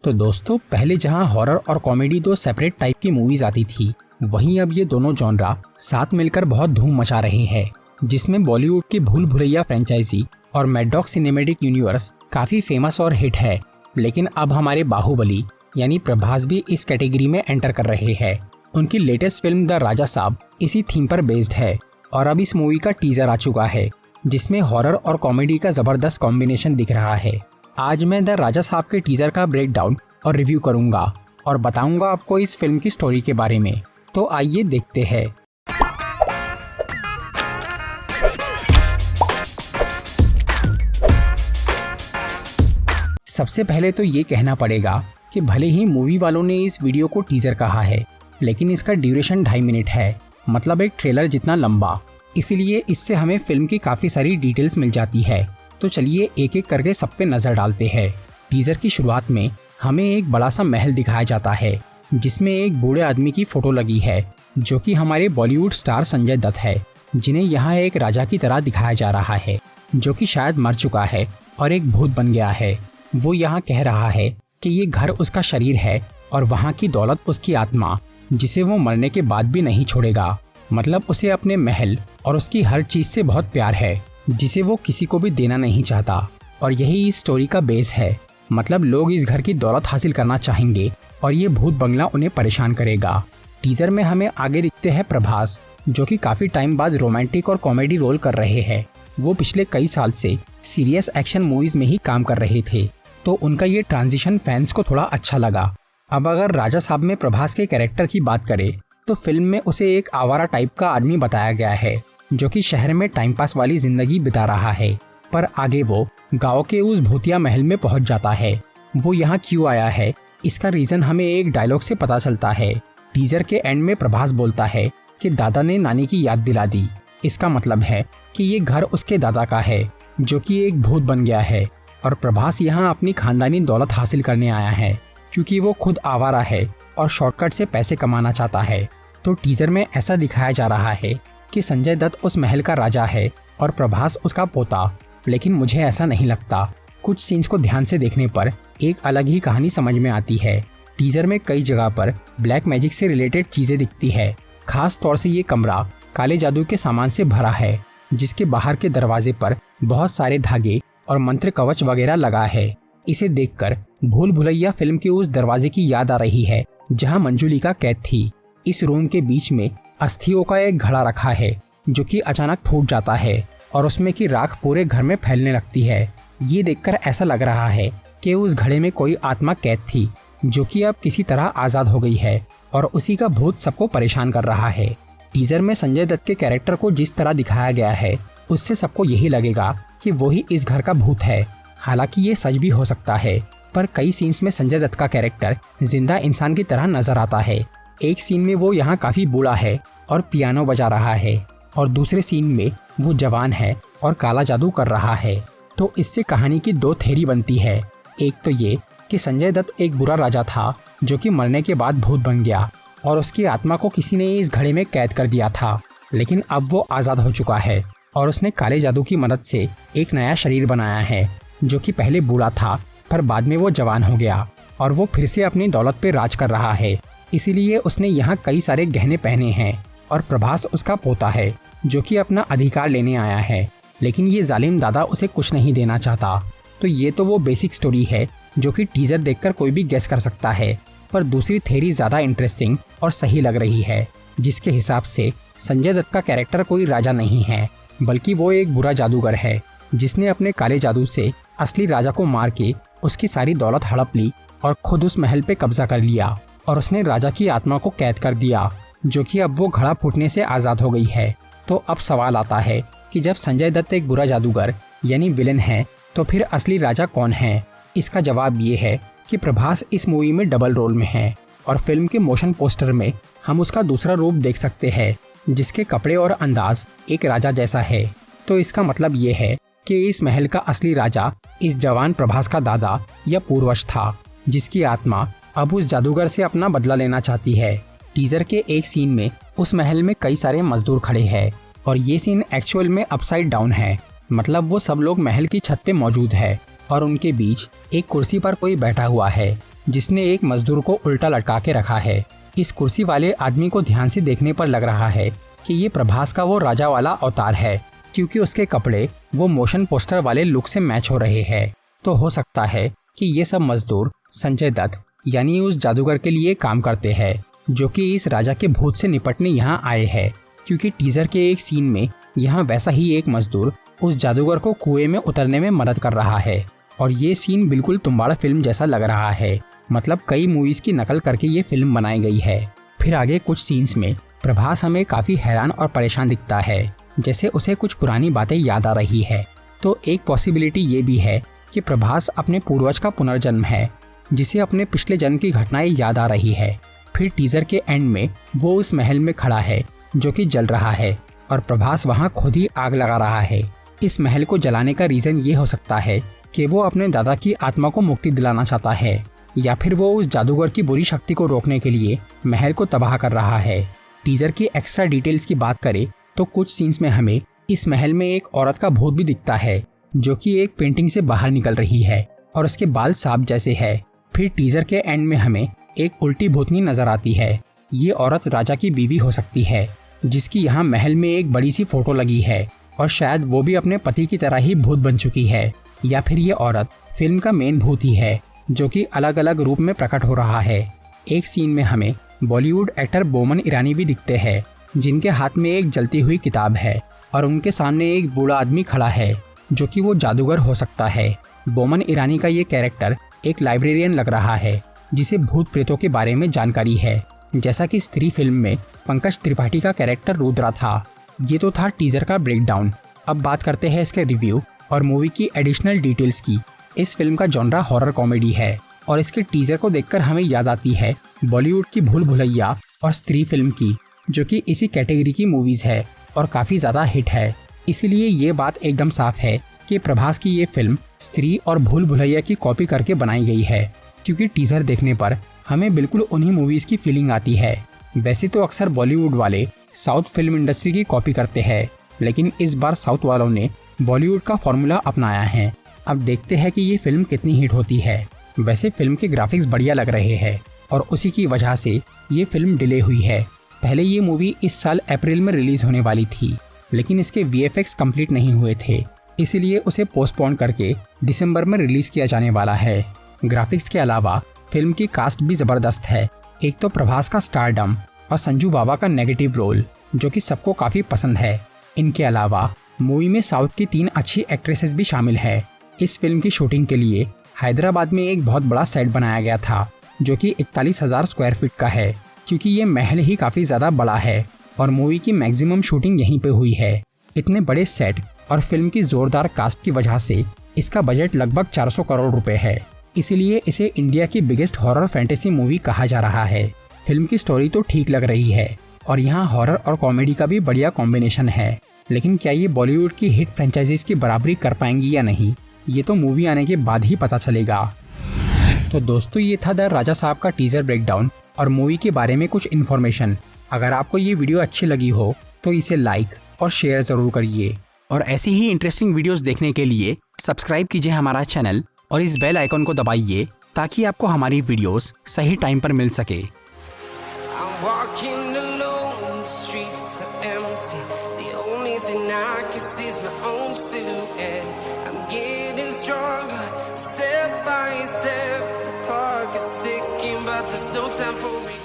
तो दोस्तों, पहले जहां हॉरर और कॉमेडी दो सेपरेट टाइप की मूवीज आती थी, वहीं अब ये दोनों जॉनरा साथ मिलकर बहुत धूम मचा रहे हैं, जिसमें बॉलीवुड की भूल भुलैया फ्रेंचाइजी और मैड डॉग सिनेमैटिक यूनिवर्स काफी फेमस और हिट है। लेकिन अब हमारे बाहुबली यानी प्रभास भी इस कैटेगरी में एंटर कर रहे हैं। उनकी लेटेस्ट फिल्म द राजा साहब इसी थीम पर बेस्ड है और अब इस मूवी का टीजर आ चुका है, जिसमें हॉरर और कॉमेडी का जबरदस्त कॉम्बिनेशन दिख रहा है। आज मैं द राजा साहब के टीजर का ब्रेकडाउन और रिव्यू करूंगा और बताऊंगा आपको इस फिल्म की स्टोरी के बारे में। तो आइए देखते हैं। सबसे पहले तो ये कहना पड़ेगा कि भले ही मूवी वालों ने इस वीडियो को टीजर कहा है, लेकिन इसका ड्यूरेशन 2.5 मिनट है, मतलब एक ट्रेलर जितना लंबा। इसीलिए इससे हमें फिल्म की काफी सारी डिटेल्स मिल जाती है। तो चलिए एक एक करके सब पे नजर डालते हैं। टीजर की शुरुआत में हमें एक बड़ा सा महल दिखाया जाता है, जिसमें एक बूढ़े आदमी की फोटो लगी है, जो कि हमारे बॉलीवुड स्टार संजय दत्त है, जिन्हें यहाँ एक राजा की तरह दिखाया जा रहा है, जो कि शायद मर चुका है और एक भूत बन गया है। वो यहाँ कह रहा है कि ये घर उसका शरीर है और वहाँ की दौलत उसकी आत्मा, जिसे वो मरने के बाद भी नहीं छोड़ेगा। मतलब उसे अपने महल और उसकी हर चीज से बहुत प्यार है, जिसे वो किसी को भी देना नहीं चाहता। और यही इस स्टोरी का बेस है। मतलब लोग इस घर की दौलत हासिल करना चाहेंगे और ये भूत बंगला उन्हें परेशान करेगा। टीजर में हमें आगे दिखते हैं प्रभास, जो कि काफी टाइम बाद रोमांटिक और कॉमेडी रोल कर रहे हैं। वो पिछले कई साल से सीरियस एक्शन मूवीज में ही काम कर रहे थे, तो उनका ये ट्रांजिशन फैंस को थोड़ा अच्छा लगा। अब अगर राजा साहब में प्रभास के कैरेक्टर की बात करें, तो फिल्म में उसे एक आवारा टाइप का आदमी बताया गया है, जो कि शहर में टाइम पास वाली जिंदगी बिता रहा है। पर आगे वो गांव के उस भूतिया महल में पहुंच जाता है। वो यहाँ क्यों आया है, इसका रीजन हमें एक डायलॉग से पता चलता है। टीजर के एंड में प्रभास बोलता है कि दादा ने नानी की याद दिला दी। इसका मतलब है कि ये घर उसके दादा का है, जो कि एक भूत बन गया है और प्रभास यहाँ अपनी खानदानी दौलत हासिल करने आया है, क्योंकि वो खुद आवारा है और शॉर्टकट से पैसे कमाना चाहता है। तो टीजर में ऐसा दिखाया जा रहा है कि संजय दत्त उस महल का राजा है और प्रभास उसका पोता, लेकिन मुझे ऐसा नहीं लगता। कुछ सीन्स को ध्यान से देखने पर एक अलग ही कहानी समझ में आती है। टीजर में कई जगह पर ब्लैक मैजिक से रिलेटेड चीजें दिखती है। खास तौर से ये कमरा काले जादू के सामान से भरा है, जिसके बाहर के दरवाजे पर बहुत सारे धागे और मंत्र कवच वगैरह लगा है। इसे देखकर भूल भुलैया फिल्म के उस दरवाजे की याद आ रही है, जहाँ मंजुलिका कैद थी। इस रूम के बीच में अस्थियों का एक घड़ा रखा है, जो कि अचानक फूट जाता है और उसमें की राख पूरे घर में फैलने लगती है। ये देखकर ऐसा लग रहा है कि उस घड़े में कोई आत्मा कैद थी, जो कि अब किसी तरह आजाद हो गई है और उसी का भूत सबको परेशान कर रहा है। टीजर में संजय दत्त के कैरेक्टर को जिस तरह दिखाया गया है, उससे सबको यही लगेगा कि वही इस घर का भूत है। हालांकि ये सच भी हो सकता है, पर कई सीन्स में संजय दत्त का कैरेक्टर जिंदा इंसान की तरह नजर आता है। एक सीन में वो यहाँ काफी बूढ़ा है और पियानो बजा रहा है, और दूसरे सीन में वो जवान है और काला जादू कर रहा है। तो इससे कहानी की दो थ्योरी बनती है। एक तो ये कि संजय दत्त एक बुरा राजा था, जो कि मरने के बाद भूत बन गया और उसकी आत्मा को किसी ने इस घड़े में कैद कर दिया था, लेकिन अब वो आजाद हो चुका है और उसने काले जादू की मदद से एक नया शरीर बनाया है, जो कि पहले बूढ़ा था पर बाद में वो जवान हो गया और वो फिर से अपनी दौलत पे राज कर रहा है। इसीलिए उसने यहाँ कई सारे गहने पहने हैं और प्रभास उसका पोता है, जो कि अपना अधिकार लेने आया है, लेकिन ये जालिम दादा उसे कुछ नहीं देना चाहता। तो ये तो वो बेसिक स्टोरी है, जो कि टीजर देखकर कोई भी गेस कर सकता है। पर दूसरी थ्योरी ज़्यादा इंटरेस्टिंग और सही लग रही है, जिसके हिसाब से संजय दत्त का कैरेक्टर कोई राजा नहीं है, बल्कि वो एक बुरा जादूगर है, जिसने अपने काले जादू से असली राजा को मार के उसकी सारी दौलत हड़प ली और खुद उस महल पे कब्जा कर लिया और उसने राजा की आत्मा को कैद कर दिया, जो कि अब वो घड़ा फूटने से आज़ाद हो गई है। तो अब सवाल आता है कि जब संजय दत्त एक बुरा जादूगर यानी विलेन है, तो फिर असली राजा कौन है? इसका जवाब ये है कि प्रभास इस मूवी में डबल रोल में है और फिल्म के मोशन पोस्टर में हम उसका दूसरा रूप देख सकते हैं, जिसके कपड़े और अंदाज एक राजा जैसा है। तो इसका मतलब ये है कि इस महल का असली राजा इस जवान प्रभास का दादा या पूर्वज था, जिसकी आत्मा अब उस जादूगर से अपना बदला लेना चाहती है। टीजर के एक सीन में उस महल में कई सारे मजदूर खड़े हैं और ये सीन एक्चुअल में अपसाइड डाउन है। मतलब वो सब लोग महल की छत पे मौजूद है और उनके बीच एक कुर्सी पर कोई बैठा हुआ है, जिसने एक मजदूर को उल्टा लटका के रखा है। इस कुर्सी वाले आदमी को ध्यान से देखने पर लग रहा है कि ये प्रभास का वो राजा वाला अवतार है, क्योंकि उसके कपड़े वो मोशन पोस्टर वाले लुक से मैच हो रहे हैं। तो हो सकता है कि ये सब मजदूर संजय दत्त यानी उस जादूगर के लिए काम करते हैं, जो कि इस राजा के भूत से निपटने यहाँ आए हैं। क्योंकि टीजर के एक सीन में यहाँ वैसा ही एक मजदूर उस जादूगर को कुएं में उतरने में मदद कर रहा है, और ये सीन बिल्कुल तुम्बाड़ फिल्म जैसा लग रहा है। मतलब कई मूवीज की नकल करके ये फिल्म बनाई गई है। फिर आगे कुछ सीन्स में प्रभास हमें काफी हैरान और परेशान दिखता है, जैसे उसे कुछ पुरानी बातें याद आ रही है। तो एक पॉसिबिलिटी ये भी है कि प्रभास अपने पूर्वज का पुनर्जन्म है, जिसे अपने पिछले जन्म की घटनाएं याद आ रही है। फिर टीजर के एंड में वो उस महल में खड़ा है जो कि जल रहा है, और प्रभास वहाँ खुद ही आग लगा रहा है। इस महल को जलाने का रीजन ये हो सकता है कि वो अपने दादा की आत्मा को मुक्ति दिलाना चाहता है, या फिर वो उस जादूगर की बुरी शक्ति को रोकने के लिए महल को तबाह कर रहा है। टीजर की एक्स्ट्रा डिटेल्स की बात करें तो कुछ सीन्स में हमें इस महल में एक औरत का भूत भी दिखता है, जो कि एक पेंटिंग से बाहर निकल रही है और उसके बाल सांप जैसे है। फिर टीजर के एंड में हमें एक उल्टी भूतनी नजर आती है। ये औरत राजा की बीवी हो सकती है, जिसकी यहाँ महल में एक बड़ी सी फोटो लगी है, और शायद वो भी अपने पति की तरह ही भूत बन चुकी है, या फिर ये औरत फिल्म का मेन भूत ही है, जो कि अलग अलग रूप में प्रकट हो रहा है। एक सीन में हमें बॉलीवुड एक्टर बोमन ईरानी भी दिखते हैं, जिनके हाथ में एक जलती हुई किताब है, और उनके सामने एक बूढ़ा आदमी खड़ा है, जो कि वो जादूगर हो सकता है। बोमन ईरानी का ये कैरेक्टर एक लाइब्रेरियन लग रहा है, जिसे भूत प्रेतों के बारे में जानकारी है, जैसा कि स्त्री फिल्म में पंकज त्रिपाठी का कैरेक्टर रुद्रा था। ये तो था टीजर का ब्रेकडाउन। अब बात करते हैं इसके रिव्यू और मूवी की एडिशनल डिटेल्स की। इस फिल्म का जॉनरा हॉरर कॉमेडी है, और इसके टीजर को देखकर हमें याद आती है बॉलीवुड की भूल भुलैया और स्त्री फिल्म की, जो कि इसी कैटेगरी की मूवीज है और काफी ज्यादा हिट है। इसीलिए ये बात एकदम साफ है कि प्रभास की ये फिल्म स्त्री और भूल भुलैया की कॉपी करके बनाई गई है, क्योंकि टीजर देखने पर हमें बिल्कुल उन्हीं मूवीज की फीलिंग आती है। वैसे तो अक्सर बॉलीवुड वाले साउथ फिल्म इंडस्ट्री की कॉपी करते हैं, लेकिन इस बार साउथ वालों ने बॉलीवुड का फॉर्मूला अपनाया है। अब देखते हैं कि ये फिल्म कितनी हिट होती है। वैसे फिल्म के ग्राफिक्स बढ़िया लग रहे हैं, और उसी की वजह से ये फिल्म डिले हुई है। पहले ये मूवी इस साल अप्रैल में रिलीज होने वाली थी, लेकिन इसके VFX कंप्लीट नहीं हुए थे, इसीलिए उसे पोस्टपोन करके दिसंबर में रिलीज किया जाने वाला है। ग्राफिक्स के अलावा फिल्म की कास्ट भी जबरदस्त है। एक तो प्रभास का स्टारडम और संजू बाबा का नेगेटिव रोल, जो कि सबको काफी पसंद है। इनके अलावा मूवी में साउथ की 3 अच्छी एक्ट्रेसेस भी शामिल है। इस फिल्म की शूटिंग के लिए हैदराबाद में एक बहुत बड़ा सेट बनाया गया था, जो कि 41,000 स्क्वायर फीट का है, क्योंकि ये महल ही काफी ज्यादा बड़ा है और मूवी की मैक्सिमम शूटिंग यहीं पे हुई है। इतने बड़े सेट और फिल्म की जोरदार कास्ट की वजह से इसका बजट लगभग 400 करोड़ रुपए है। इसीलिए इसे इंडिया की बिगेस्ट हॉरर फैंटेसी मूवी कहा जा रहा है। फिल्म की स्टोरी तो ठीक लग रही है, और यहाँ हॉरर और कॉमेडी का भी बढ़िया कॉम्बिनेशन है, लेकिन क्या ये बॉलीवुड की हिट फ्रेंचाइजीज की बराबरी कर पाएंगी या नहीं, ये तो मूवी आने के बाद ही पता चलेगा। तो दोस्तों, ये था द राजा साहब का टीजर ब्रेकडाउन और मूवी के बारे में कुछ इन्फॉर्मेशन। अगर आपको ये वीडियो अच्छी लगी हो तो इसे लाइक और शेयर जरूर करिए, और ऐसी ही इंटरेस्टिंग वीडियोस देखने के लिए सब्सक्राइब कीजिए हमारा चैनल और इस बेल आइकन को दबाइए, ताकि आपको हमारी वीडियोस सही टाइम पर मिल सके। Step by step, the clock is ticking, but there's no time for me.